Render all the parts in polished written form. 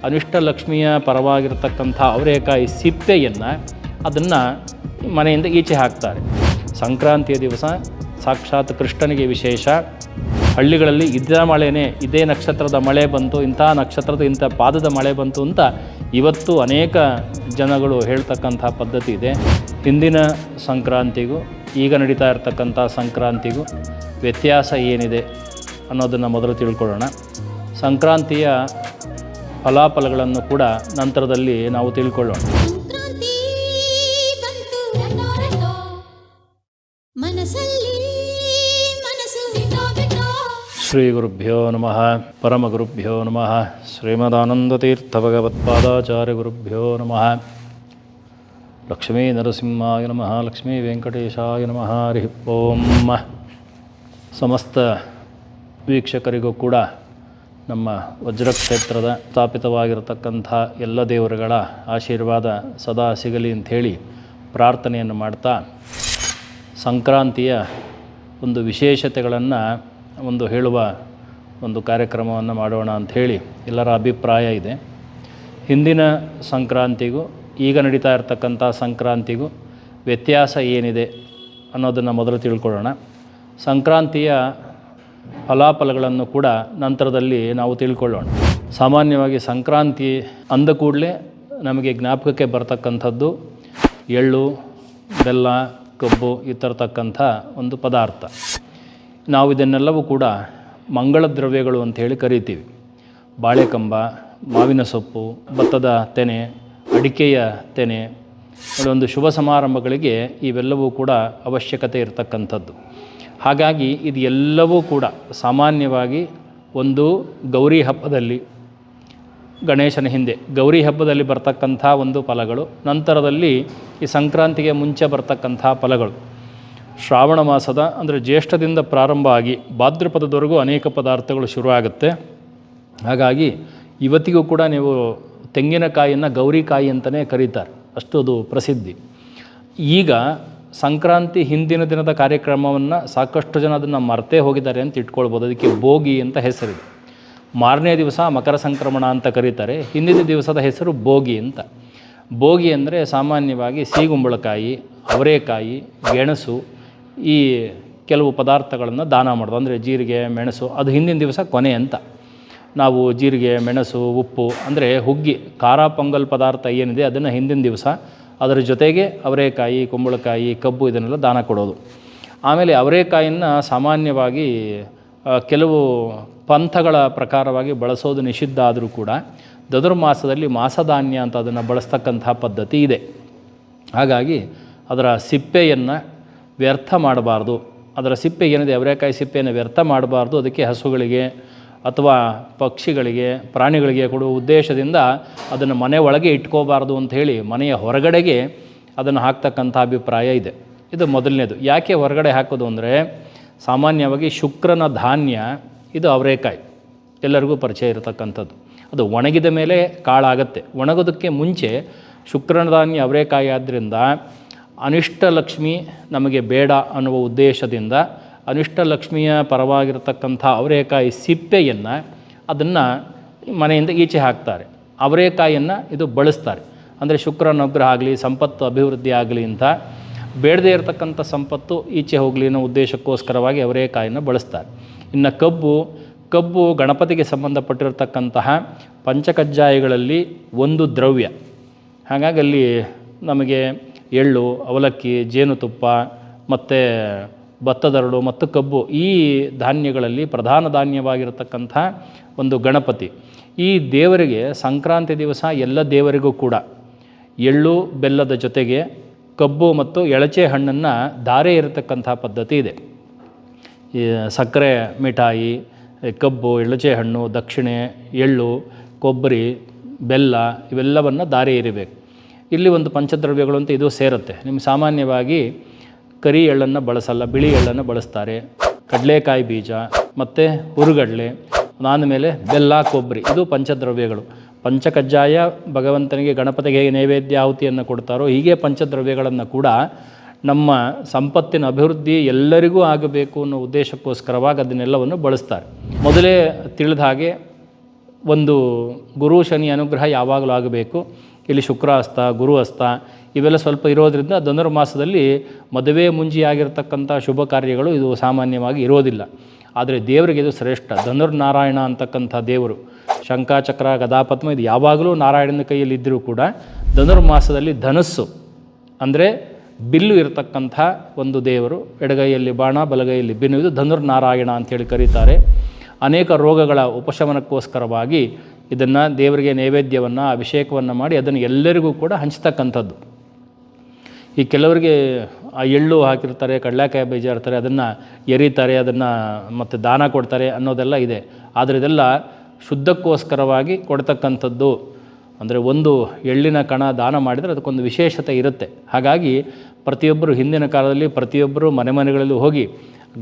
ಅನಿಷ್ಟ ಲಕ್ಷ್ಮಿಯ ಪರವಾಗಿರತಕ್ಕಂಥ ಅವರೇಕಾಯಿ ಸಿಪ್ಪೆಯನ್ನು ಅದನ್ನು ಮನೆಯಿಂದ ಈಚೆ ಹಾಕ್ತಾರೆ. ಸಂಕ್ರಾಂತಿಯ ದಿವಸ ಸಾಕ್ಷಾತ್ ಕೃಷ್ಣನಿಗೆ ವಿಶೇಷ. ಹಳ್ಳಿಗಳಲ್ಲಿ ಇದೇ ನಕ್ಷತ್ರದ ಮಳೆ ಬಂತು, ಇಂಥ ನಕ್ಷತ್ರದ ಇಂಥ ಪಾದದ ಮಳೆ ಬಂತು ಅಂತ ಇವತ್ತು ಅನೇಕ ಜನಗಳು ಹೇಳ್ತಕ್ಕಂಥ ಪದ್ಧತಿ ಇದೆ. ಹಿಂದಿನ ಸಂಕ್ರಾಂತಿಗೂ ಈಗ ನಡೀತಾ ಇರತಕ್ಕಂಥ ಸಂಕ್ರಾಂತಿಗೂ ವ್ಯತ್ಯಾಸ ಏನಿದೆ ಅನ್ನೋದನ್ನು ಮೊದಲು ತಿಳ್ಕೊಳ್ಳೋಣ. ಸಂಕ್ರಾಂತಿಯ ಫಲಾಫಲಗಳನ್ನು ಕೂಡ ನಂತರದಲ್ಲಿ ನಾವು ತಿಳ್ಕೊಳ್ಳೋಣ. ಶ್ರೀ ಗುರುಭ್ಯೋ ನಮಃ ಪರಮಗುರುಭ್ಯೋ ನಮಃ ಶ್ರೀಮದಾನಂದತೀರ್ಥ ಭಗವತ್ಪಾದಾಚಾರ್ಯ ಗುರುಭ್ಯೋ ನಮಃ. ಲಕ್ಷ್ಮೀ ನರಸಿಂಹಾಯ ನಮಃ, ಲಕ್ಷ್ಮೀ ವೆಂಕಟೇಶಾಯ ನಮಃ. ಹರಿ ಓಂ. ಸಮಸ್ತ ವೀಕ್ಷಕರಿಗೂ ಕೂಡ ನಮ್ಮ ವಜ್ರಕ್ಷೇತ್ರದ ಸ್ಥಾಪಿತವಾಗಿರತಕ್ಕಂಥ ಎಲ್ಲ ದೇವರುಗಳ ಆಶೀರ್ವಾದ ಸದಾ ಸಿಗಲಿ ಅಂಥೇಳಿ ಪ್ರಾರ್ಥನೆಯನ್ನು ಮಾಡ್ತಾ, ಸಂಕ್ರಾಂತಿಯ ಒಂದು ವಿಶೇಷತೆಗಳನ್ನು ಹೇಳುವ ಒಂದು ಕಾರ್ಯಕ್ರಮವನ್ನು ಮಾಡೋಣ ಅಂಥೇಳಿ ಎಲ್ಲರ ಅಭಿಪ್ರಾಯ ಇದೆ. ಹಿಂದಿನ ಸಂಕ್ರಾಂತಿಗೂ ಈಗ ನಡೀತಾ ಇರತಕ್ಕಂಥ ಸಂಕ್ರಾಂತಿಗೂ ವ್ಯತ್ಯಾಸ ಏನಿದೆ ಅನ್ನೋದನ್ನು ಮೊದಲು ತಿಳ್ಕೊಳ್ಳೋಣ. ಸಂಕ್ರಾಂತಿಯ ಫಲಾಫಲಗಳನ್ನು ಕೂಡ ನಂತರದಲ್ಲಿ ನಾವು ತಿಳ್ಕೊಳ್ಳೋಣ. ಸಾಮಾನ್ಯವಾಗಿ ಸಂಕ್ರಾಂತಿ ಅಂದ ಕೂಡಲೇ ನಮಗೆ ಜ್ಞಾಪಕಕ್ಕೆ ಬರ್ತಕ್ಕಂಥದ್ದು ಎಳ್ಳು, ಬೆಲ್ಲ, ಕಬ್ಬು ಈ ಥರತಕ್ಕಂಥ ಒಂದು ಪದಾರ್ಥ. ನಾವು ಇದನ್ನೆಲ್ಲವೂ ಕೂಡ ಮಂಗಳ ದ್ರವ್ಯಗಳು ಅಂಥೇಳಿ ಕರಿತೀವಿ. ಬಾಳೆಕಂಬ, ಮಾವಿನ ಸೊಪ್ಪು, ಭತ್ತದ ತೆನೆ, ಅಡಿಕೆಯ ತೆನೆ, ಒಂದು ಶುಭ ಸಮಾರಂಭಗಳಿಗೆ ಇವೆಲ್ಲವೂ ಕೂಡ ಅವಶ್ಯಕತೆ ಇರತಕ್ಕಂಥದ್ದು. ಹಾಗಾಗಿ ಇದು ಎಲ್ಲವೂ ಕೂಡ ಸಾಮಾನ್ಯವಾಗಿ ಒಂದು ಗೌರಿ ಹಬ್ಬದಲ್ಲಿ, ಗಣೇಶನ ಹಿಂದೆ ಗೌರಿ ಹಬ್ಬದಲ್ಲಿ ಬರ್ತಕ್ಕಂಥ ಒಂದು ಫಲಗಳು, ನಂತರದಲ್ಲಿ ಈ ಸಂಕ್ರಾಂತಿಗೆ ಮುಂಚೆ ಬರ್ತಕ್ಕಂಥ ಫಲಗಳು. ಶ್ರಾವಣ ಮಾಸದ ಅಂದರೆ ಜ್ಯೇಷ್ಠದಿಂದ ಪ್ರಾರಂಭ ಆಗಿ ಭಾದ್ರಪದದವರೆಗೂ ಅನೇಕ ಪದಾರ್ಥಗಳು ಶುರುವಾಗುತ್ತೆ. ಹಾಗಾಗಿ ಇವತ್ತಿಗೂ ಕೂಡ ನೀವು ತೆಂಗಿನಕಾಯಿಯನ್ನು ಗೌರಿಕಾಯಿ ಅಂತಲೇ ಕರೀತಾರೆ, ಅಷ್ಟು ಅದು ಪ್ರಸಿದ್ಧಿ. ಈಗ ಸಂಕ್ರಾಂತಿ ಹಿಂದಿನ ದಿನದ ಕಾರ್ಯಕ್ರಮವನ್ನು ಸಾಕಷ್ಟು ಜನ ಅದನ್ನು ಮರ್ತೇ ಹೋಗಿದ್ದಾರೆ ಅಂತ ಇಟ್ಕೊಳ್ಬೋದು. ಅದಕ್ಕೆ ಭೋಗಿ ಅಂತ ಹೆಸರಿದೆ. ಮಾರನೇ ದಿವಸ ಮಕರ ಸಂಕ್ರಮಣ ಅಂತ ಕರೀತಾರೆ. ಹಿಂದಿನ ದಿವಸದ ಹೆಸರು ಭೋಗಿ ಅಂತ. ಭೋಗಿ ಅಂದರೆ ಸಾಮಾನ್ಯವಾಗಿ ಸಿಗುಂಬಳಕಾಯಿ, ಅವರೆಕಾಯಿ, ಗೆಣಸು, ಈ ಕೆಲವು ಪದಾರ್ಥಗಳನ್ನು ದಾನ ಮಾಡೋದು. ಅಂದರೆ ಜೀರಿಗೆ, ಮೆಣಸು, ಅದು ಹಿಂದಿನ ದಿವಸ ಕೊನೆ ಅಂತ. ನಾವು ಜೀರಿಗೆ, ಮೆಣಸು, ಉಪ್ಪು ಅಂದರೆ ಹುಗ್ಗಿ, ಖಾರ ಪೊಂಗಲ್ ಪದಾರ್ಥ ಏನಿದೆ ಅದನ್ನು ಹಿಂದಿನ ದಿವಸ, ಅದರ ಜೊತೆಗೆ ಅವರೆಕಾಯಿ, ಕುಂಬಳಕಾಯಿ, ಕಬ್ಬು ಇದನ್ನೆಲ್ಲ ದಾನ ಕೊಡೋದು. ಆಮೇಲೆ ಅವರೆಕಾಯಿಯನ್ನು ಸಾಮಾನ್ಯವಾಗಿ ಕೆಲವು ಪಂಥಗಳ ಪ್ರಕಾರವಾಗಿ ಬಳಸೋದು ನಿಷಿದ್ಧ ಆದರೂ ಕೂಡ ಧನುರ್ಮಾಸದಲ್ಲಿ ಮಾಸಧಾನ್ಯ ಅಂತ ಅದನ್ನು ಬಳಸ್ತಕ್ಕಂಥ ಪದ್ಧತಿ ಇದೆ. ಹಾಗಾಗಿ ಅದರ ಸಿಪ್ಪೆಯನ್ನು ವ್ಯರ್ಥ ಮಾಡಬಾರ್ದು. ಅದರ ಸಿಪ್ಪೆ ಏನಿದೆ ಅವರೆಕಾಯಿ ಸಿಪ್ಪೆಯನ್ನು ವ್ಯರ್ಥ ಮಾಡಬಾರ್ದು. ಅದಕ್ಕೆ ಹಸುಗಳಿಗೆ ಅಥವಾ ಪಕ್ಷಿಗಳಿಗೆ, ಪ್ರಾಣಿಗಳಿಗೆ ಕೊಡುವ ಉದ್ದೇಶದಿಂದ ಅದನ್ನು ಮನೆ ಒಳಗೆ ಇಟ್ಕೋಬಾರ್ದು ಅಂಥೇಳಿ ಮನೆಯ ಹೊರಗಡೆಗೆ ಅದನ್ನು ಹಾಕ್ತಕ್ಕಂಥ ಅಭಿಪ್ರಾಯ ಇದೆ. ಇದು ಮೊದಲನೇದು. ಯಾಕೆ ಹೊರಗಡೆ ಹಾಕೋದು ಅಂದರೆ, ಸಾಮಾನ್ಯವಾಗಿ ಶುಕ್ರನ ಧಾನ್ಯ ಇದು ಅವರೆಕಾಯಿ, ಎಲ್ಲರಿಗೂ ಪರಿಚಯ ಇರತಕ್ಕಂಥದ್ದು. ಅದು ಒಣಗಿದ ಮೇಲೆ ಕಾಳಾಗತ್ತೆ. ಒಣಗೋದಕ್ಕೆ ಮುಂಚೆ ಶುಕ್ರನ ಧಾನ್ಯ ಅವರೆಕಾಯಿ ಆದ್ದರಿಂದ ಅನಿಷ್ಟ ಲಕ್ಷ್ಮಿ ನಮಗೆ ಬೇಡ ಅನ್ನುವ ಉದ್ದೇಶದಿಂದ ಅನಿಷ್ಟ ಲಕ್ಷ್ಮಿಯ ಪರವಾಗಿರತಕ್ಕಂಥ ಅವರೆಕಾಯಿ ಸಿಪ್ಪೆಯನ್ನು ಅದನ್ನು ಮನೆಯಿಂದ ಈಚೆ ಹಾಕ್ತಾರೆ. ಅವರೆಕಾಯಿಯನ್ನು ಇದು ಬಳಸ್ತಾರೆ. ಅಂದರೆ ಶುಕ್ರನ ಅನುಗ್ರಹ ಆಗಲಿ, ಸಂಪತ್ತು ಅಭಿವೃದ್ಧಿ ಆಗಲಿ ಅಂತ, ಬೇಡದೇ ಇರತಕ್ಕಂಥ ಸಂಪತ್ತು ಈಚೆ ಹೋಗಲಿ ಅನ್ನೋ ಉದ್ದೇಶಕ್ಕೋಸ್ಕರವಾಗಿ ಅವರೆಕಾಯಿಯನ್ನು ಬಳಸ್ತಾರೆ. ಇನ್ನು ಕಬ್ಬು ಗಣಪತಿಗೆ ಸಂಬಂಧಪಟ್ಟಿರತಕ್ಕಂತಹ ಪಂಚಕಜ್ಜಾಯಗಳಲ್ಲಿ ಒಂದು ದ್ರವ್ಯ. ಹಾಗಾಗಿ ಅಲ್ಲಿ ನಮಗೆ ಎಳ್ಳು, ಅವಲಕ್ಕಿ, ಜೇನುತುಪ್ಪ ಮತ್ತು ಭತ್ತದರಳು ಮತ್ತು ಕಬ್ಬು ಈ ಧಾನ್ಯಗಳಲ್ಲಿ ಪ್ರಧಾನ ಧಾನ್ಯವಾಗಿರತಕ್ಕಂಥ ಒಂದು ಗಣಪತಿ. ಈ ದೇವರಿಗೆ ಸಂಕ್ರಾಂತಿ ದಿವಸ ಎಲ್ಲ ದೇವರಿಗೂ ಕೂಡ ಎಳ್ಳು, ಬೆಲ್ಲದ ಜೊತೆಗೆ ಕಬ್ಬು ಮತ್ತು ಎಳಚೆ ಹಣ್ಣನ್ನು ಧಾರೆ ಇರತಕ್ಕಂಥ ಪದ್ಧತಿ ಇದೆ. ಈ ಸಕ್ಕರೆ ಮಿಠಾಯಿ, ಕಬ್ಬು, ಎಳಚೆ ಹಣ್ಣು, ದಕ್ಷಿಣೆ, ಎಳ್ಳು, ಕೊಬ್ಬರಿ, ಬೆಲ್ಲ ಇವೆಲ್ಲವನ್ನು ಧಾರೆ ಇರಬೇಕು. ಇಲ್ಲಿ ಒಂದು ಪಂಚದ್ರವ್ಯಗಳು ಅಂತ ಇದು ಸೇರುತ್ತೆ. ನಿಮ್ಗೆ ಸಾಮಾನ್ಯವಾಗಿ ಕರಿ ಎಳ್ಳನ್ನು ಬಳಸಲ್ಲ, ಬಿಳಿ ಎಳ್ಳನ್ನು ಬಳಸ್ತಾರೆ. ಕಡಲೆಕಾಯಿ ಬೀಜ ಮತ್ತು ಹುರುಗಡಲೆ, ಅದಾದಮೇಲೆ ಬೆಲ್ಲ, ಕೊಬ್ಬರಿ, ಇದು ಪಂಚದ್ರವ್ಯಗಳು. ಪಂಚಕಜ್ಜಾಯ ಭಗವಂತನಿಗೆ, ಗಣಪತಿಗೆ ಹೇಗೆ ನೈವೇದ್ಯ ಆಹುತಿಯನ್ನು ಕೊಡ್ತಾರೋ ಹೀಗೆ ಪಂಚದ್ರವ್ಯಗಳನ್ನು ಕೂಡ ನಮ್ಮ ಸಂಪತ್ತಿನ ಅಭಿವೃದ್ಧಿ ಎಲ್ಲರಿಗೂ ಆಗಬೇಕು ಅನ್ನೋ ಉದ್ದೇಶಕ್ಕೋಸ್ಕರವಾಗಿ ಅದನ್ನೆಲ್ಲವನ್ನು ಬಳಸ್ತಾರೆ. ಮೊದಲೇ ತಿಳಿದ ಹಾಗೆ ಒಂದು ಗುರು ಶನಿ ಅನುಗ್ರಹ ಯಾವಾಗಲೂ ಆಗಬೇಕು. ಇಲ್ಲಿ ಶುಕ್ರ ಹಸ್ತ, ಗುರು ಹಸ್ತ ಇವೆಲ್ಲ ಸ್ವಲ್ಪ ಇರೋದರಿಂದ ಧನುರ್ಮಾಸದಲ್ಲಿ ಮದುವೆ ಮುಂಜಿಯಾಗಿರ್ತಕ್ಕಂಥ ಶುಭ ಕಾರ್ಯಗಳು ಇದು ಸಾಮಾನ್ಯವಾಗಿ ಇರೋದಿಲ್ಲ. ಆದರೆ ದೇವರಿಗೆ ಇದು ಶ್ರೇಷ್ಠ. ಧನುರ್ನಾರಾಯಣ ಅಂತಕ್ಕಂಥ ದೇವರು, ಶಂಖ ಚಕ್ರ ಗದಾಪದ್ಮ ಇದು ಯಾವಾಗಲೂ ನಾರಾಯಣನ ಕೈಯಲ್ಲಿ ಇದ್ದರೂ ಕೂಡ ಧನುರ್ಮಾಸದಲ್ಲಿ ಧನಸ್ಸು ಅಂದರೆ ಬಿಲ್ಲು ಇರತಕ್ಕಂಥ ಒಂದು ದೇವರು. ಎಡಗೈಯಲ್ಲಿ ಬಾಣ, ಬಲಗೈಯಲ್ಲಿ ಬಿನ್ನು, ಇದು ಧನುರ್ನಾರಾಯಣ ಅಂಥೇಳಿ ಕರೀತಾರೆ. ಅನೇಕ ರೋಗಗಳ ಉಪಶಮನಕ್ಕೋಸ್ಕರವಾಗಿ ಇದನ್ನು ದೇವರಿಗೆ ನೈವೇದ್ಯವನ್ನು, ಅಭಿಷೇಕವನ್ನು ಮಾಡಿ ಅದನ್ನು ಎಲ್ಲರಿಗೂ ಕೂಡ ಹಂಚ್ತಕ್ಕಂಥದ್ದು. ಈ ಕೆಲವರಿಗೆ ಆ ಎಳ್ಳು ಹಾಕಿರ್ತಾರೆ, ಕಡಲೆಕಾಯಿ ಬೀಜ ಇರ್ತಾರೆ, ಅದನ್ನು ಎರೀತಾರೆ, ಅದನ್ನು ಮತ್ತು ದಾನ ಕೊಡ್ತಾರೆ ಅನ್ನೋದೆಲ್ಲ ಇದೆ. ಆದರೆ ಇದೆಲ್ಲ ಶುದ್ಧಕ್ಕೋಸ್ಕರವಾಗಿ ಕೊಡ್ತಕ್ಕಂಥದ್ದು. ಅಂದರೆ ಒಂದು ಎಳ್ಳಿನ ಕಣ ದಾನ ಮಾಡಿದರೆ ಅದಕ್ಕೊಂದು ವಿಶೇಷತೆ ಇರುತ್ತೆ. ಹಾಗಾಗಿ ಪ್ರತಿಯೊಬ್ಬರು ಹಿಂದಿನ ಕಾಲದಲ್ಲಿ ಪ್ರತಿಯೊಬ್ಬರು ಮನೆಗಳಲ್ಲಿ ಹೋಗಿ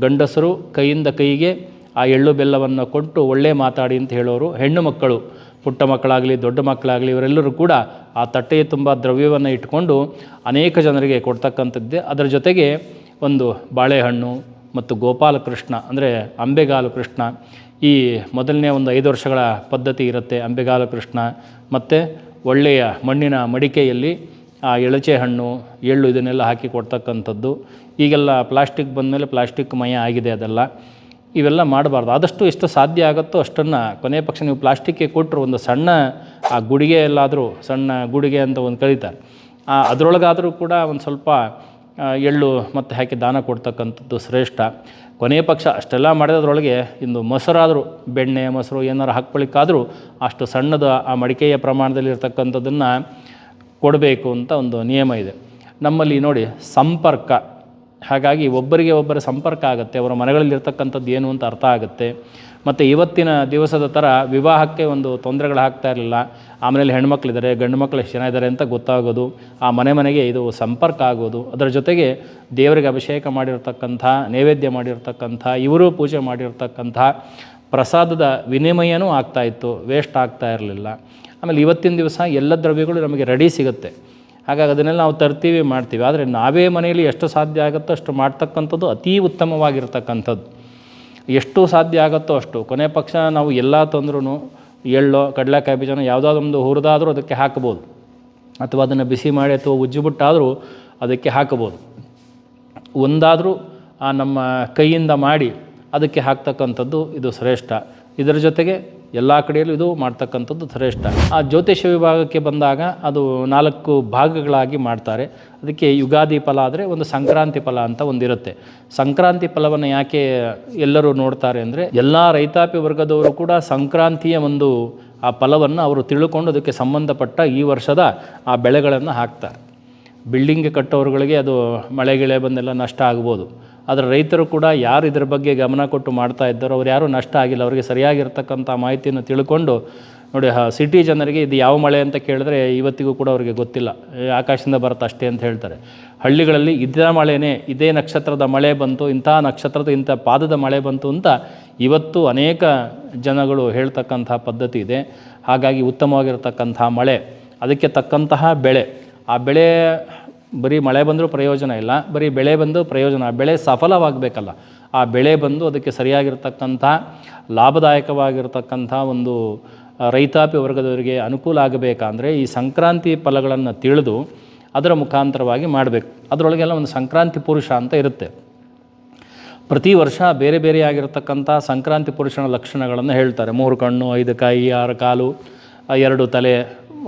ಗಂಡಸರು ಕೈಯಿಂದ ಕೈಗೆ ಆ ಎಳ್ಳು ಬೆಲ್ಲವನ್ನು ಕೊಟ್ಟು ಒಳ್ಳೆ ಮಾತಾಡಿ ಅಂತ ಹೇಳೋರು. ಹೆಣ್ಣು ಮಕ್ಕಳು, ಪುಟ್ಟ ಮಕ್ಕಳಾಗಲಿ ದೊಡ್ಡ ಮಕ್ಕಳಾಗಲಿ ಇವರೆಲ್ಲರೂ ಕೂಡ ಆ ತಟ್ಟೆಯ ತುಂಬ ದ್ರವ್ಯವನ್ನು ಇಟ್ಕೊಂಡು ಅನೇಕ ಜನರಿಗೆ ಕೊಡ್ತಕ್ಕಂಥದ್ದೇ. ಅದರ ಜೊತೆಗೆ ಒಂದು ಬಾಳೆಹಣ್ಣು ಮತ್ತು ಗೋಪಾಲಕೃಷ್ಣ ಅಂದರೆ ಅಂಬೆಗಾಲು ಕೃಷ್ಣ, ಈ ಮೊದಲನೇ ಒಂದು 5 ವರ್ಷಗಳ ಪದ್ಧತಿ ಇರುತ್ತೆ. ಅಂಬೆಗಾಲು ಕೃಷ್ಣ ಮತ್ತು ಒಳ್ಳೆಯ ಮಣ್ಣಿನ ಮಡಿಕೆಯಲ್ಲಿ ಆ ಎಳಚೆ ಹಣ್ಣು, ಎಳ್ಳು ಇದನ್ನೆಲ್ಲ ಹಾಕಿ ಕೊಡ್ತಕ್ಕಂಥದ್ದು. ಈಗೆಲ್ಲ ಪ್ಲಾಸ್ಟಿಕ್ ಬಂದಮೇಲೆ ಪ್ಲಾಸ್ಟಿಕ್ ಮಯ ಆಗಿದೆ ಅದೆಲ್ಲ. ಇವೆಲ್ಲ ಮಾಡಬಾರ್ದು. ಆದಷ್ಟು ಎಷ್ಟು ಸಾಧ್ಯ ಆಗುತ್ತೋ ಅಷ್ಟನ್ನು, ಕೊನೆಯ ಪಕ್ಷ ನೀವು ಪ್ಲಾಸ್ಟಿಕ್ಗೆ ಕೊಟ್ಟರು ಒಂದು ಸಣ್ಣ ಆ ಗುಡಿಗೆ ಎಲ್ಲಾದರೂ, ಸಣ್ಣ ಗುಡಿಗೆ ಅಂತ ಒಂದು ಕರೀತಾರೆ, ಅದರೊಳಗಾದರೂ ಕೂಡ ಒಂದು ಸ್ವಲ್ಪ ಎಳ್ಳು ಮತ್ತು ಹಾಕಿ ದಾನ ಕೊಡ್ತಕ್ಕಂಥದ್ದು ಶ್ರೇಷ್ಠ. ಕೊನೆಯ ಪಕ್ಷ ಅಷ್ಟೆಲ್ಲ ಮಾಡಿದ್ರೊಳಗೆ ಇಂದು ಮೊಸರಾದರೂ, ಬೆಣ್ಣೆ ಮೊಸರು ಏನಾರು ಹಾಕ್ಕೊಳ್ಳಿಕ್ಕಾದರೂ ಅಷ್ಟು ಸಣ್ಣದ ಆ ಮಡಿಕೆಯ ಪ್ರಮಾಣದಲ್ಲಿ ಇರ್ತಕ್ಕಂಥದ್ದನ್ನು ಕೊಡಬೇಕು ಅಂತ ಒಂದು ನಿಯಮ ಇದೆ ನಮ್ಮಲ್ಲಿ. ನೋಡಿ, ಸಂಪರ್ಕ, ಹಾಗಾಗಿ ಒಬ್ಬರಿಗೆ ಒಬ್ಬರ ಸಂಪರ್ಕ ಆಗುತ್ತೆ, ಅವರ ಮನೆಗಳಲ್ಲಿರ್ತಕ್ಕಂಥದ್ದು ಏನು ಅಂತ ಅರ್ಥ ಆಗುತ್ತೆ. ಮತ್ತು ಇವತ್ತಿನ ದಿವಸದ ಥರ ವಿವಾಹಕ್ಕೆ ಒಂದು ತೊಂದರೆಗಳು ಆಗ್ತಾ ಇರಲಿಲ್ಲ. ಆಮೇಲೆ ಹೆಣ್ಮಕ್ಳಿದ್ದಾರೆ, ಗಂಡು ಮಕ್ಕಳು ಎಷ್ಟು ಜನ ಇದ್ದಾರೆ ಅಂತ ಗೊತ್ತಾಗೋದು, ಆ ಮನೆಗೆ ಇದು ಸಂಪರ್ಕ ಆಗೋದು. ಅದರ ಜೊತೆಗೆ ದೇವರಿಗೆ ಅಭಿಷೇಕ ಮಾಡಿರ್ತಕ್ಕಂಥ, ನೈವೇದ್ಯ ಮಾಡಿರ್ತಕ್ಕಂಥ, ಇವರು ಪೂಜೆ ಮಾಡಿರ್ತಕ್ಕಂಥ ಪ್ರಸಾದದ ವಿನಿಮಯನೂ ಆಗ್ತಾಯಿತ್ತು, ವೇಸ್ಟ್ ಆಗ್ತಾ ಇರಲಿಲ್ಲ. ಆಮೇಲೆ ಇವತ್ತಿನ ದಿವಸ ಎಲ್ಲ ದ್ರವ್ಯಗಳು ನಮಗೆ ರೆಡಿ ಸಿಗುತ್ತೆ. ಹಾಗಾಗಿ ಅದನ್ನೆಲ್ಲ ನಾವು ತರ್ತೀವಿ, ಮಾಡ್ತೀವಿ. ಆದರೆ ನಾವೇ ಮನೆಯಲ್ಲಿ ಎಷ್ಟು ಸಾಧ್ಯ ಆಗುತ್ತೋ ಅಷ್ಟು ಮಾಡ್ತಕ್ಕಂಥದ್ದು ಅತೀ ಉತ್ತಮವಾಗಿರ್ತಕ್ಕಂಥದ್ದು. ಎಷ್ಟು ಸಾಧ್ಯ ಆಗುತ್ತೋ ಅಷ್ಟು. ಕೊನೆ ಪಕ್ಷ ನಾವು ಎಲ್ಲ ತಂದ್ರೂ ಎಳ್ಳೋ ಕಡಲೆಕಾಯಿ ಬೀಜನೋ ಯಾವುದಾದ್ರೂ ಒಂದು ಹುರಿದಾದರೂ ಅದಕ್ಕೆ ಹಾಕ್ಬೋದು, ಅಥವಾ ಅದನ್ನು ಬಿಸಿ ಮಾಡಿ ಅಥವಾ ಉಜ್ಜಿಬಿಟ್ಟಾದರೂ ಅದಕ್ಕೆ ಹಾಕ್ಬೋದು. ಒಂದಾದರೂ ಆ ನಮ್ಮ ಕೈಯಿಂದ ಮಾಡಿ ಅದಕ್ಕೆ ಹಾಕ್ತಕ್ಕಂಥದ್ದು ಇದು ಶ್ರೇಷ್ಠ. ಇದರ ಜೊತೆಗೆ ಎಲ್ಲ ಕಡೆಯಲ್ಲೂ ಇದು ಮಾಡ್ತಕ್ಕಂಥದ್ದು ಶ್ರೇಷ್ಠ. ಆ ಜ್ಯೋತಿಷ್ಯ ವಿಭಾಗಕ್ಕೆ ಬಂದಾಗ ಅದು 4 ಭಾಗಗಳಾಗಿ ಮಾಡ್ತಾರೆ. ಅದಕ್ಕೆ ಯುಗಾದಿ ಫಲ ಆದರೆ ಒಂದು ಸಂಕ್ರಾಂತಿ ಫಲ ಅಂತ ಒಂದಿರುತ್ತೆ. ಸಂಕ್ರಾಂತಿ ಫಲವನ್ನು ಯಾಕೆ ಎಲ್ಲರೂ ನೋಡ್ತಾರೆ ಅಂದರೆ, ಎಲ್ಲ ರೈತಾಪಿ ವರ್ಗದವರು ಕೂಡ ಸಂಕ್ರಾಂತಿಯ ಒಂದು ಆ ಫಲವನ್ನು ಅವರು ತಿಳ್ಕೊಂಡು ಅದಕ್ಕೆ ಸಂಬಂಧಪಟ್ಟ ಈ ವರ್ಷದ ಆ ಬೆಳೆಗಳನ್ನು ಹಾಕ್ತಾರೆ. ಬಿಲ್ಡಿಂಗ್ ಕಟ್ಟೋರುಗಳಿಗೆ ಅದು ಮಳೆಗಿಳೆ ಬಂದೆಲ್ಲ ನಷ್ಟ ಆಗ್ಬೋದು. ಆದರೆ ರೈತರು ಕೂಡ ಯಾರು ಇದರ ಬಗ್ಗೆ ಗಮನ ಕೊಟ್ಟು ಮಾಡ್ತಾ ಇದ್ದಾರೋ ಅವ್ರು ಯಾರೂ ನಷ್ಟ ಆಗಿಲ್ಲ. ಅವರಿಗೆ ಸರಿಯಾಗಿರ್ತಕ್ಕಂಥ ಮಾಹಿತಿಯನ್ನು ತಿಳ್ಕೊಂಡು ನೋಡಿ, ಸಿಟಿ ಜನರಿಗೆ ಇದು ಯಾವ ಮಳೆ ಅಂತ ಕೇಳಿದ್ರೆ ಇವತ್ತಿಗೂ ಕೂಡ ಅವರಿಗೆ ಗೊತ್ತಿಲ್ಲ, ಆಕಾಶದಿಂದ ಬರುತ್ತೆ ಅಷ್ಟೇ ಅಂತ ಹೇಳ್ತಾರೆ. ಹಳ್ಳಿಗಳಲ್ಲಿ ಇದೇ ಮಳೆನೇ, ಇದೇ ನಕ್ಷತ್ರದ ಮಳೆ ಬಂತು, ಇಂಥ ನಕ್ಷತ್ರದ ಇಂಥ ಪಾದದ ಮಳೆ ಬಂತು ಅಂತ ಇವತ್ತು ಅನೇಕ ಜನಗಳು ಹೇಳ್ತಕ್ಕಂಥ ಪದ್ಧತಿ ಇದೆ. ಹಾಗಾಗಿ ಉತ್ತಮವಾಗಿರ್ತಕ್ಕಂಥ ಮಳೆ, ಅದಕ್ಕೆ ತಕ್ಕಂತಹ ಬೆಳೆ, ಆ ಬೆಳೆ ಬರೀ ಮಳೆ ಬಂದರೂ ಪ್ರಯೋಜನ ಇಲ್ಲ, ಬರೀ ಬೆಳೆ ಬಂದು ಪ್ರಯೋಜನ, ಆ ಬೆಳೆ ಸಫಲವಾಗಬೇಕಲ್ಲ. ಆ ಬೆಳೆ ಬಂದು ಅದಕ್ಕೆ ಸರಿಯಾಗಿರ್ತಕ್ಕಂಥ ಲಾಭದಾಯಕವಾಗಿರ್ತಕ್ಕಂಥ ಒಂದು ರೈತಾಪಿ ವರ್ಗದವರಿಗೆ ಅನುಕೂಲ ಆಗಬೇಕಂದ್ರೆ ಈ ಸಂಕ್ರಾಂತಿ ಫಲಗಳನ್ನು ತಿಳಿದು ಅದರ ಮುಖಾಂತರವಾಗಿ ಮಾಡಬೇಕು. ಅದರೊಳಗೆಲ್ಲ ಒಂದು ಸಂಕ್ರಾಂತಿ ಪುರುಷ ಅಂತ ಇರುತ್ತೆ. ಪ್ರತಿ ವರ್ಷ ಬೇರೆ ಬೇರೆಯಾಗಿರ್ತಕ್ಕಂಥ ಸಂಕ್ರಾಂತಿ ಪುರುಷನ ಲಕ್ಷಣಗಳನ್ನು ಹೇಳ್ತಾರೆ. 3 ಕಣ್ಣು, 5 ಕೈ, 6 ಕಾಲು, 2 ತಲೆ,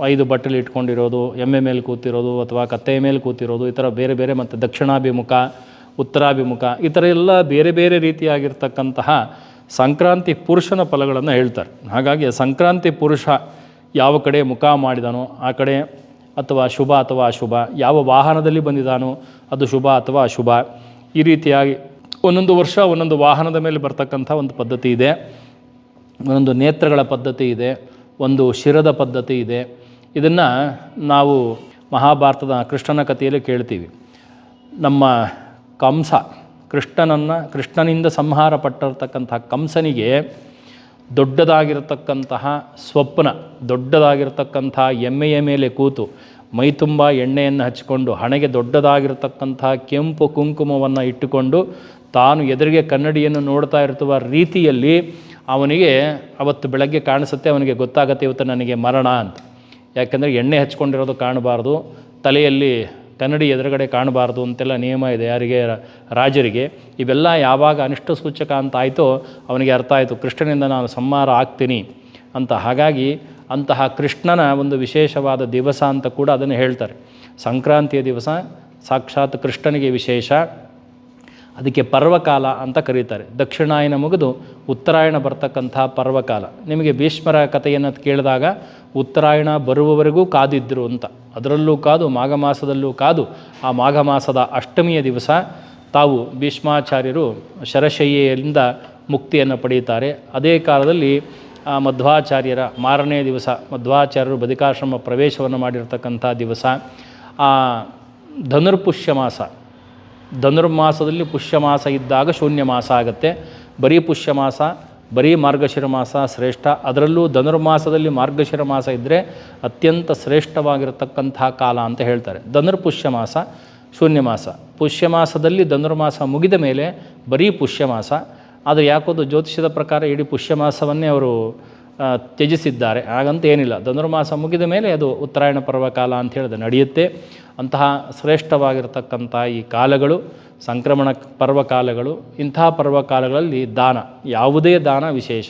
5 ಬಟ್ಟಲು ಇಟ್ಕೊಂಡಿರೋದು, ಎಮ್ಮೆ ಮೇಲೆ ಕೂತಿರೋದು ಅಥವಾ ಕತ್ತೆಯ ಮೇಲೆ ಕೂತಿರೋದು, ಈ ಥರ ಬೇರೆ ಬೇರೆ, ಮತ್ತು ದಕ್ಷಿಣಾಭಿಮುಖ, ಉತ್ತರಾಭಿಮುಖ, ಈ ಥರ ಎಲ್ಲ ಬೇರೆ ಬೇರೆ ರೀತಿಯಾಗಿರ್ತಕ್ಕಂತಹ ಸಂಕ್ರಾಂತಿ ಪುರುಷನ ಫಲಗಳನ್ನು ಹೇಳ್ತಾರೆ. ಹಾಗಾಗಿ ಸಂಕ್ರಾಂತಿ ಪುರುಷ ಯಾವ ಕಡೆ ಮುಖ ಮಾಡಿದಾನೋ ಆ ಕಡೆ ಅಥವಾ ಶುಭ ಅಥವಾ ಅಶುಭ, ಯಾವ ವಾಹನದಲ್ಲಿ ಬಂದಿದ್ದಾನೋ ಅದು ಶುಭ ಅಥವಾ ಅಶುಭ, ಈ ರೀತಿಯಾಗಿ ಒಂದೊಂದು ವರ್ಷ ಒಂದೊಂದು ವಾಹನದ ಮೇಲೆ ಬರ್ತಕ್ಕಂಥ ಒಂದು ಪದ್ಧತಿ ಇದೆ. ಒಂದೊಂದು ನೇತ್ರಗಳ ಪದ್ಧತಿ ಇದೆ, ಒಂದು ಶಿರದ ಪದ್ಧತಿ ಇದೆ. ಇದನ್ನು ನಾವು ಮಹಾಭಾರತದ ಕೃಷ್ಣನ ಕಥೆಯಲ್ಲಿ ಕೇಳ್ತೀವಿ. ನಮ್ಮ ಕಂಸ, ಕೃಷ್ಣನಿಂದ ಸಂಹಾರ ಪಟ್ಟಿರ್ತಕ್ಕಂಥ ಕಂಸನಿಗೆ ದೊಡ್ಡದಾಗಿರ್ತಕ್ಕಂತಹ ಸ್ವಪ್ನ, ದೊಡ್ಡದಾಗಿರ್ತಕ್ಕಂಥ ಎಮ್ಮೆಯ ಮೇಲೆ ಕೂತು ಮೈ ತುಂಬ ಎಣ್ಣೆಯನ್ನು ಹಚ್ಚಿಕೊಂಡು ಹಣೆಗೆ ದೊಡ್ಡದಾಗಿರ್ತಕ್ಕಂಥ ಕೆಂಪು ಕುಂಕುಮವನ್ನು ಇಟ್ಟುಕೊಂಡು ತಾನು ಎದುರಿಗೆ ಕನ್ನಡಿಯನ್ನು ನೋಡ್ತಾ ಇರುವ ರೀತಿಯಲ್ಲಿ ಅವನಿಗೆ ಅವತ್ತು ಬೆಳಗ್ಗೆ ಕಾಣಿಸುತ್ತೆ, ಅವನಿಗೆ ಗೊತ್ತಾಗುತ್ತೆ ಇವತ್ತು ನನಗೆ ಮರಣ ಅಂತ. ಯಾಕೆಂದರೆ ಎಣ್ಣೆ ಹಚ್ಕೊಂಡಿರೋದು ಕಾಣಬಾರ್ದು, ತಲೆಯಲ್ಲಿ ಕನ್ನಡಿ ಎದುರುಗಡೆ ಕಾಣಬಾರ್ದು ಅಂತೆಲ್ಲ ನಿಯಮ ಇದೆ ಯಾರಿಗೆ, ರಾಜರಿಗೆ. ಇವೆಲ್ಲ ಯಾವಾಗ ಅನಿಷ್ಟ ಸೂಚಕ ಅಂತ ಆಯಿತೋ ಅವನಿಗೆ ಅರ್ಥ ಆಯಿತು ಕೃಷ್ಣನಿಂದ ನಾನು ಸಂಹಾರ ಆಗ್ತೀನಿ ಅಂತ. ಹಾಗಾಗಿ ಅಂತಹ ಕೃಷ್ಣನ ಒಂದು ವಿಶೇಷವಾದ ದಿವಸ ಅಂತ ಕೂಡ ಅದನ್ನು ಹೇಳ್ತಾರೆ. ಸಂಕ್ರಾಂತಿಯ ದಿವಸ ಸಾಕ್ಷಾತ್ ಕೃಷ್ಣನಿಗೆ ವಿಶೇಷ, ಅದಕ್ಕೆ ಪರ್ವಕಾಲ ಅಂತ ಕರೀತಾರೆ. ದಕ್ಷಿಣಾಯನ ಮುಗಿದು ಉತ್ತರಾಯಣ ಬರ್ತಕ್ಕಂಥ ಪರ್ವಕಾಲ. ನಿಮಗೆ ಭೀಷ್ಮರ ಕಥೆಯನ್ನು ಕೇಳಿದಾಗ ಉತ್ತರಾಯಣ ಬರುವವರೆಗೂ ಕಾದಿದ್ದರು ಅಂತ, ಅದರಲ್ಲೂ ಕಾದು ಮಾಘ ಮಾಸದಲ್ಲೂ ಕಾದು ಆ ಮಾಘ ಮಾಸದ ಅಷ್ಟಮಿಯ ದಿವಸ ತಾವು ಭೀಷ್ಮಾಚಾರ್ಯರು ಶರಶಯ್ಯೆಯಿಂದ ಮುಕ್ತಿಯನ್ನು ಪಡೆಯುತ್ತಾರೆ. ಅದೇ ಕಾಲದಲ್ಲಿ ಮಧ್ವಾಚಾರ್ಯರ ಮಾರನೇ ದಿವಸ ಮಧ್ವಾಚಾರ್ಯರು ಬದಿಕಾಶ್ರಮ ಪ್ರವೇಶವನ್ನು ಮಾಡಿರ್ತಕ್ಕಂಥ ದಿವಸ. ಆ ಧನುರ್ಪುಷ್ಯ ಮಾಸ, ಧನುರ್ಮಾಸದಲ್ಲಿ ಪುಷ್ಯಮಾಸ ಇದ್ದಾಗ ಶೂನ್ಯ ಮಾಸ ಆಗುತ್ತೆ. ಬರೀ ಪುಷ್ಯ ಮಾಸ, ಬರೀ ಮಾರ್ಗಶಿರ ಮಾಸ ಶ್ರೇಷ್ಠ. ಅದರಲ್ಲೂ ಧನುರ್ಮಾಸದಲ್ಲಿ ಮಾರ್ಗಶಿರ ಮಾಸ ಇದ್ದರೆ ಅತ್ಯಂತ ಶ್ರೇಷ್ಠವಾಗಿರತಕ್ಕಂಥ ಕಾಲ ಅಂತ ಹೇಳ್ತಾರೆ. ಧನುರ್ಪುಷ್ಯ ಮಾಸ, ಶೂನ್ಯ ಮಾಸ. ಪುಷ್ಯ ಮಾಸದಲ್ಲಿ ಧನುರ್ಮಾಸ ಮುಗಿದ ಮೇಲೆ ಬರೀ ಪುಷ್ಯ ಮಾಸ. ಆದರೆ ಯಾಕೋದು ಜ್ಯೋತಿಷದ ಪ್ರಕಾರ ಇಡೀ ಪುಷ್ಯ ಮಾಸವನ್ನೇ ಅವರು ತ್ಯಜಿಸಿದ್ದಾರೆ. ಹಾಗಂತ ಏನಿಲ್ಲ, ಧನುರ್ಮಾಸ ಮುಗಿದ ಮೇಲೆ ಅದು ಉತ್ತರಾಯಣ ಪರ್ವಕಾಲ ಅಂತ ಹೇಳಿದೆ ನಡೆಯುತ್ತೆ. ಅಂತಹ ಶ್ರೇಷ್ಠವಾಗಿರತಕ್ಕಂಥ ಈ ಕಾಲಗಳು ಸಂಕ್ರಮಣ ಪರ್ವಕಾಲಗಳು. ಇಂತಹ ಪರ್ವಕಾಲಗಳಲ್ಲಿ ದಾನ, ಯಾವುದೇ ದಾನ ವಿಶೇಷ.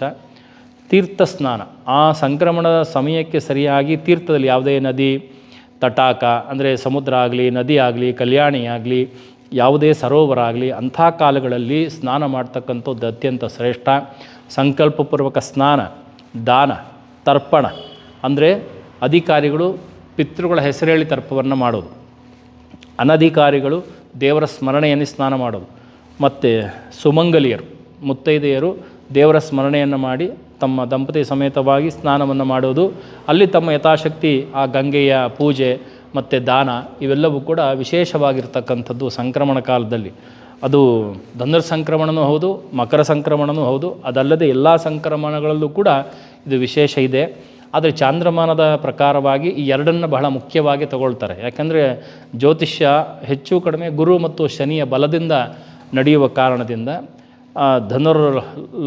ತೀರ್ಥ ಸ್ನಾನ, ಆ ಸಂಕ್ರಮಣದ ಸಮಯಕ್ಕೆ ಸರಿಯಾಗಿ ತೀರ್ಥದಲ್ಲಿ ಯಾವುದೇ ನದಿ, ತಟಾಕ ಅಂದರೆ ಸಮುದ್ರ ಆಗಲಿ, ನದಿ ಆಗಲಿ, ಕಲ್ಯಾಣಿ ಆಗಲಿ, ಯಾವುದೇ ಸರೋವರ ಆಗಲಿ, ಅಂಥ ಕಾಲಗಳಲ್ಲಿ ಸ್ನಾನ ಮಾಡ್ತಕ್ಕಂಥದ್ದು ಅತ್ಯಂತ ಶ್ರೇಷ್ಠ. ಸಂಕಲ್ಪಪೂರ್ವಕ ಸ್ನಾನ, ದಾನ, ತರ್ಪಣ ಅಂದರೆ ಅಧಿಕಾರಿಗಳು ಪಿತೃಗಳ ಹೆಸರೇಳಿ ತರ್ಪವನ್ನು ಮಾಡೋದು, ಅನಧಿಕಾರಿಗಳು ದೇವರ ಸ್ಮರಣೆಯಲ್ಲಿ ಸ್ನಾನ ಮಾಡೋದು, ಮತ್ತು ಸುಮಂಗಲಿಯರು ಮುತ್ತೈದೆಯರು ದೇವರ ಸ್ಮರಣೆಯನ್ನು ಮಾಡಿ ತಮ್ಮ ದಂಪತಿ ಸಮೇತವಾಗಿ ಸ್ನಾನವನ್ನು ಮಾಡೋದು. ಅಲ್ಲಿ ತಮ್ಮ ಯಥಾಶಕ್ತಿ ಆ ಗಂಗೆಯ ಪೂಜೆ ಮತ್ತು ದಾನ ಇವೆಲ್ಲವೂ ಕೂಡ ವಿಶೇಷವಾಗಿರ್ತಕ್ಕಂಥದ್ದು ಸಂಕ್ರಮಣ ಕಾಲದಲ್ಲಿ. ಅದು ಧನುರ್ ಸಂಕ್ರಮಣವೂ ಹೌದು, ಮಕರ ಸಂಕ್ರಮಣವೂ ಹೌದು. ಅದಲ್ಲದೆ ಎಲ್ಲ ಸಂಕ್ರಮಣಗಳಲ್ಲೂ ಕೂಡ ಇದು ವಿಶೇಷ ಇದೆ. ಆದರೆ ಚಾಂದ್ರಮಾನದ ಪ್ರಕಾರವಾಗಿ ಈ ಎರಡನ್ನು ಬಹಳ ಮುಖ್ಯವಾಗಿ ತಗೊಳ್ತಾರೆ. ಯಾಕೆಂದರೆ ಜ್ಯೋತಿಷ್ಯ ಹೆಚ್ಚು ಕಡಿಮೆ ಗುರು ಮತ್ತು ಶನಿಯ ಬಲದಿಂದ ನಡೆಯುವ ಕಾರಣದಿಂದ ಧನುರ್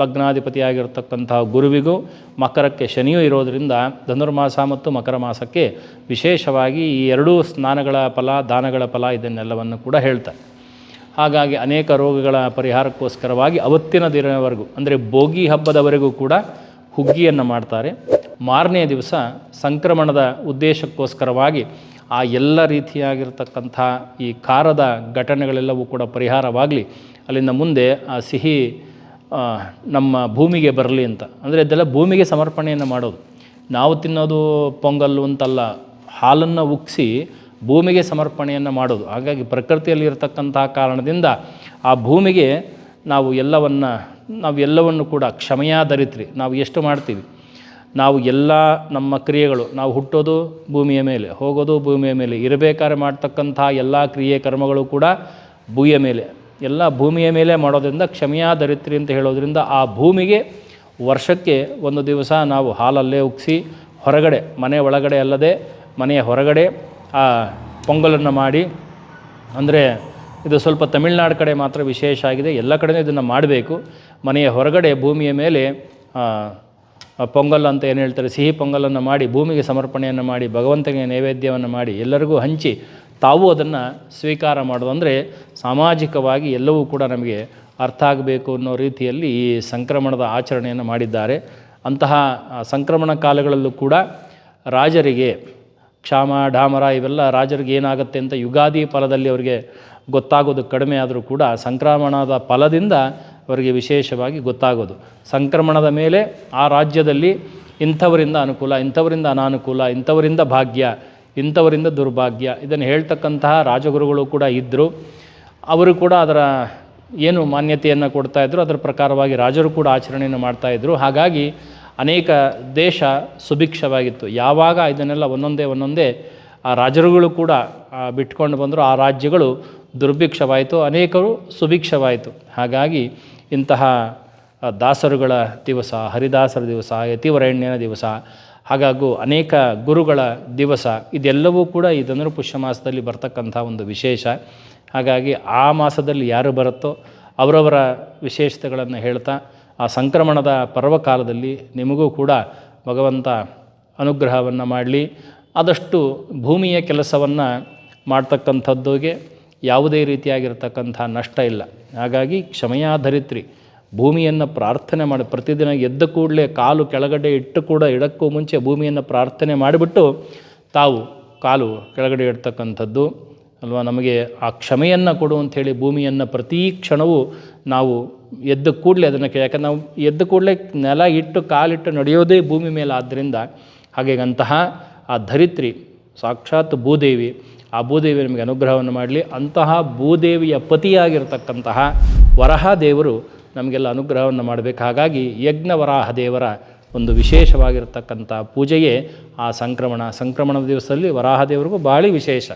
ಲಗ್ನಾಧಿಪತಿಯಾಗಿರ್ತಕ್ಕಂಥ ಗುರುವಿಗೂ ಮಕರಕ್ಕೆ ಶನಿಯೂ ಇರೋದರಿಂದ ಧನುರ್ಮಾಸ ಮತ್ತು ಮಕರ ಮಾಸಕ್ಕೆ ವಿಶೇಷವಾಗಿ ಈ ಎರಡೂ ಸ್ನಾನಗಳ ಫಲ, ದಾನಗಳ ಫಲ ಇದನ್ನೆಲ್ಲವನ್ನು ಕೂಡ ಹೇಳ್ತಾರೆ. ಹಾಗಾಗಿ ಅನೇಕ ರೋಗಗಳ ಪರಿಹಾರಕ್ಕೋಸ್ಕರವಾಗಿ ಅವತ್ತಿನ ದಿನವರೆಗೂ ಅಂದರೆ ಭೋಗಿ ಹಬ್ಬದವರೆಗೂ ಕೂಡ ಹುಗ್ಗಿಯನ್ನು ಮಾಡ್ತಾರೆ. ಮಾರನೇ ದಿವಸ ಸಂಕ್ರಮಣದ ಉದ್ದೇಶಕ್ಕೋಸ್ಕರವಾಗಿ ಆ ಎಲ್ಲ ರೀತಿಯಾಗಿರ್ತಕ್ಕಂಥ ಈ ಖಾರದ ಘಟನೆಗಳೆಲ್ಲವೂ ಕೂಡ ಪರಿಹಾರವಾಗಲಿ, ಅಲ್ಲಿಂದ ಮುಂದೆ ಆ ಸಿಹಿ ನಮ್ಮ ಭೂಮಿಗೆ ಬರಲಿ ಅಂತ. ಅಂದರೆ ಇದೆಲ್ಲ ಭೂಮಿಗೆ ಸಮರ್ಪಣೆಯನ್ನು ಮಾಡೋದು. ನಾವು ತಿನ್ನೋದು ಪೊಂಗಲ್ಲು ಅಂತಲ್ಲ, ಹಾಲನ್ನು ಉಕ್ಕಿಸಿ ಭೂಮಿಗೆ ಸಮರ್ಪಣೆಯನ್ನು ಮಾಡೋದು. ಹಾಗಾಗಿ ಪ್ರಕೃತಿಯಲ್ಲಿ ಇರತಕ್ಕಂಥ ಕಾರಣದಿಂದ ಆ ಭೂಮಿಗೆ ನಾವು ಎಲ್ಲವನ್ನು ಕೂಡ ಕ್ಷಮೆಯಾಧರಿತ್ರಿ ನಾವು ಎಷ್ಟು ಮಾಡ್ತೀವಿ. ನಾವು ಎಲ್ಲ ನಮ್ಮ ಕ್ರಿಯೆಗಳು, ನಾವು ಹುಟ್ಟೋದು ಭೂಮಿಯ ಮೇಲೆ, ಹೋಗೋದು ಭೂಮಿಯ ಮೇಲೆ, ಇರಬೇಕಾದ್ರೆ ಮಾಡ್ತಕ್ಕಂಥ ಎಲ್ಲ ಕ್ರಿಯೆ ಕರ್ಮಗಳು ಕೂಡ ಭೂಮಿಯ ಮೇಲೆ, ಎಲ್ಲ ಭೂಮಿಯ ಮೇಲೆ ಮಾಡೋದ್ರಿಂದ ಕ್ಷಮೆಯಾಧರಿತ್ರಿ ಅಂತ ಹೇಳೋದ್ರಿಂದ ಆ ಭೂಮಿಗೆ ವರ್ಷಕ್ಕೆ ಒಂದು ದಿವಸ ನಾವು ಹಾಲಲ್ಲೇ ಉಕ್ಕಿಸಿ ಹೊರಗಡೆ, ಮನೆ ಒಳಗಡೆ ಅಲ್ಲದೆ ಮನೆಯ ಹೊರಗಡೆ ಆ ಪೊಂಗಲನ್ನು ಮಾಡಿ, ಅಂದರೆ ಇದು ಸ್ವಲ್ಪ ತಮಿಳ್ನಾಡು ಕಡೆ ಮಾತ್ರ ವಿಶೇಷ ಆಗಿದೆ, ಎಲ್ಲ ಕಡೆ ಇದನ್ನು ಮಾಡಬೇಕು. ಮನೆಯ ಹೊರಗಡೆ ಭೂಮಿಯ ಮೇಲೆ ಪೊಂಗಲ್ ಅಂತ ಏನು ಹೇಳ್ತಾರೆ, ಸಿಹಿ ಪೊಂಗಲನ್ನು ಮಾಡಿ ಭೂಮಿಗೆ ಸಮರ್ಪಣೆಯನ್ನು ಮಾಡಿ ಭಗವಂತನಿಗೆ ನೈವೇದ್ಯವನ್ನು ಮಾಡಿ ಎಲ್ಲರಿಗೂ ಹಂಚಿ ತಾವು ಅದನ್ನು ಸ್ವೀಕಾರ ಮಾಡೋದು. ಅಂದರೆ ಸಾಮಾಜಿಕವಾಗಿ ಎಲ್ಲವೂ ಕೂಡ ನಮಗೆ ಅರ್ಥ ಆಗಬೇಕು ಅನ್ನೋ ರೀತಿಯಲ್ಲಿ ಈ ಸಂಕ್ರಮಣದ ಆಚರಣೆಯನ್ನು ಮಾಡಿದ್ದಾರೆ. ಅಂತಹ ಸಂಕ್ರಮಣ ಕಾಲಗಳಲ್ಲೂ ಕೂಡ ರಾಜರಿಗೆ ಕ್ಷಾಮ ಡಾಮರ ಇವೆಲ್ಲ ರಾಜರಿಗೆ ಏನಾಗುತ್ತೆ ಅಂತ ಯುಗಾದಿ ಫಲದಲ್ಲಿ ಅವರಿಗೆ ಗೊತ್ತಾಗೋದು ಕಡಿಮೆ ಆದರೂ ಕೂಡ ಸಂಕ್ರಮಣದ ಫಲದಿಂದ ಅವರಿಗೆ ವಿಶೇಷವಾಗಿ ಗೊತ್ತಾಗೋದು. ಸಂಕ್ರಮಣದ ಮೇಲೆ ಆ ರಾಜ್ಯದಲ್ಲಿ ಇಂಥವರಿಂದ ಅನುಕೂಲ, ಇಂಥವರಿಂದ ಅನಾನುಕೂಲ, ಇಂಥವರಿಂದ ಭಾಗ್ಯ, ಇಂಥವರಿಂದ ದುರ್ಭಾಗ್ಯ ಇದನ್ನು ಹೇಳ್ತಕ್ಕಂತಹ ರಾಜಗುರುಗಳು ಕೂಡ ಇದ್ದರು. ಅವರು ಕೂಡ ಅದರ ಏನು ಮಾನ್ಯತೆಯನ್ನು ಕೊಡ್ತಾಯಿದ್ರು ಅದರ ಪ್ರಕಾರವಾಗಿ ರಾಜರು ಕೂಡ ಆಚರಣೆಯನ್ನು ಮಾಡ್ತಾಯಿದ್ರು. ಹಾಗಾಗಿ ಅನೇಕ ದೇಶ ಸುಭಿಕ್ಷವಾಗಿತ್ತು. ಯಾವಾಗ ಇದನ್ನೆಲ್ಲ ಒಂದೊಂದೇ ಆ ರಾಜರುಗಳು ಕೂಡ ಬಿಟ್ಕೊಂಡು ಬಂದರು, ಆ ರಾಜ್ಯಗಳು ದುರ್ಭಿಕ್ಷವಾಯಿತು, ಅನೇಕರು ಸುಭಿಕ್ಷವಾಯಿತು. ಹಾಗಾಗಿ ಇಂತಹ ದಾಸರುಗಳ ದಿವಸ, ಹರಿದಾಸರ ದಿವಸ, ಯತಿವರಣ್ಯನ ದಿವಸ, ಹಾಗಾಗಿ ಅನೇಕ ಗುರುಗಳ ದಿವಸ ಇದೆಲ್ಲವೂ ಕೂಡ ಈ ಧನುರ್ಪುಷ್ಯ ಮಾಸದಲ್ಲಿ ಬರ್ತಕ್ಕಂಥ ಒಂದು ವಿಶೇಷ. ಹಾಗಾಗಿ ಆ ಮಾಸದಲ್ಲಿ ಯಾರು ಬರುತ್ತೋ ಅವರವರ ವಿಶೇಷತೆಗಳನ್ನು ಹೇಳ್ತಾ ಆ ಸಂಕ್ರಮಣದ ಪರ್ವಕಾಲದಲ್ಲಿ ನಿಮಗೂ ಕೂಡ ಭಗವಂತ ಅನುಗ್ರಹವನ್ನು ಮಾಡಲಿ. ಆದಷ್ಟು ಭೂಮಿಯ ಕೆಲಸವನ್ನು ಮಾಡ್ತಕ್ಕಂಥದ್ದುಗೆ ಯಾವುದೇ ರೀತಿಯಾಗಿರ್ತಕ್ಕಂಥ ನಷ್ಟ ಇಲ್ಲ. ಹಾಗಾಗಿ ಕ್ಷಮೆಯಾಧರಿತ್ರಿ, ಭೂಮಿಯನ್ನು ಪ್ರಾರ್ಥನೆ ಮಾಡಿ ಪ್ರತಿದಿನ ಎದ್ದ ಕೂಡಲೇ ಕಾಲು ಕೆಳಗಡೆ ಇಟ್ಟು ಕೂಡ ಇಡಕ್ಕೂ ಮುಂಚೆ ಭೂಮಿಯನ್ನು ಪ್ರಾರ್ಥನೆ ಮಾಡಿಬಿಟ್ಟು ತಾವು ಕಾಲು ಕೆಳಗಡೆ ಇಡ್ತಕ್ಕಂಥದ್ದು ಅಲ್ವಾ. ನಮಗೆ ಆ ಕ್ಷಮೆಯನ್ನು ಕೊಡು ಅಂಥೇಳಿ ಭೂಮಿಯನ್ನು ಪ್ರತಿ ಕ್ಷಣವೂ ನಾವು ಎದ್ದ ಕೂಡಲೇ ಅದನ್ನು ಯಾಕಂದ್ರೆ ನಾವು ಎದ್ದ ಕೂಡಲೇ ನೆಲ ಇಟ್ಟು ಕಾಲಿಟ್ಟು ನಡೆಯೋದೇ ಭೂಮಿ ಮೇಲೆ. ಆದ್ದರಿಂದ ಹಾಗೆ ಅಂತಹ ಆ ಧರಿತ್ರಿ ಸಾಕ್ಷಾತ್ ಭೂದೇವಿ, ಆ ಭೂದೇವಿ ನಮಗೆ ಅನುಗ್ರಹವನ್ನು ಮಾಡಲಿ. ಅಂತಹ ಭೂದೇವಿಯ ಪತಿಯಾಗಿರ್ತಕ್ಕಂತಹ ವರಾಹ ದೇವರು ನಮಗೆಲ್ಲ ಅನುಗ್ರಹವನ್ನು ಮಾಡಬೇಕು. ಹಾಗಾಗಿ ಯಜ್ಞ ವರಾಹ ದೇವರ ಒಂದು ವಿಶೇಷವಾಗಿರ್ತಕ್ಕಂಥ ಪೂಜೆಯೇ ಆ ಸಂಕ್ರಮಣದ ದಿವಸದಲ್ಲಿ ವರಾಹ ದೇವರಿಗೂ ಭಾಳ ವಿಶೇಷ.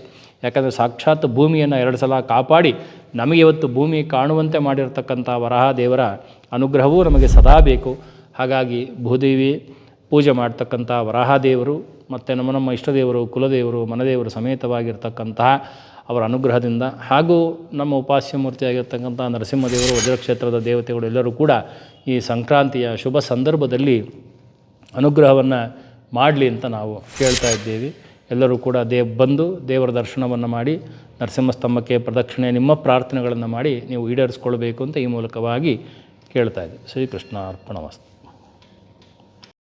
ಯಾಕಂದರೆ ಸಾಕ್ಷಾತ್ ಭೂಮಿಯನ್ನು 2 ಸಲ ಕಾಪಾಡಿ ನಮಗೆ ಇವತ್ತು ಭೂಮಿ ಕಾಣುವಂತೆ ಮಾಡಿರ್ತಕ್ಕಂಥ ವರಾಹ ದೇವರ ಅನುಗ್ರಹವೂ ನಮಗೆ ಸದಾ ಬೇಕು. ಹಾಗಾಗಿ ಭೂದೇವಿ ಪೂಜೆ ಮಾಡ್ತಕ್ಕಂಥ ವರಾಹ ದೇವರು ಮತ್ತು ನಮ್ಮ ಇಷ್ಟದೇವರು, ಕುಲದೇವರು, ಮನದೇವರು ಸಮೇತವಾಗಿರ್ತಕ್ಕಂತಹ ಅವರ ಅನುಗ್ರಹದಿಂದ ಹಾಗೂ ನಮ್ಮ ಉಪಾಸ್ಯ ಮೂರ್ತಿಯಾಗಿರ್ತಕ್ಕಂಥ ನರಸಿಂಹದೇವರು, ವಜ್ರಕ್ಷೇತ್ರದ ದೇವತೆಗಳು ಎಲ್ಲರೂ ಕೂಡ ಈ ಸಂಕ್ರಾಂತಿಯ ಶುಭ ಸಂದರ್ಭದಲ್ಲಿ ಅನುಗ್ರಹವನ್ನು ಮಾಡಲಿ ಅಂತ ನಾವು ಕೇಳ್ತಾ ಇದ್ದೀವಿ. ಎಲ್ಲರೂ ಕೂಡ ಬಂದು ದೇವರ ದರ್ಶನವನ್ನು ಮಾಡಿ ನರಸಿಂಹಸ್ತಂಭಕ್ಕೆ ಪ್ರದಕ್ಷಿಣೆ ನಿಮ್ಮ ಪ್ರಾರ್ಥನೆಗಳನ್ನು ಮಾಡಿ ನೀವು ಈಡೇರಿಸ್ಕೊಳ್ಬೇಕು ಅಂತ ಈ ಮೂಲಕವಾಗಿ ಕೇಳ್ತಾ ಇದ್ದೀವಿ. ಶ್ರೀಕೃಷ್ಣ ಅರ್ಪಣಮಸ್ತು.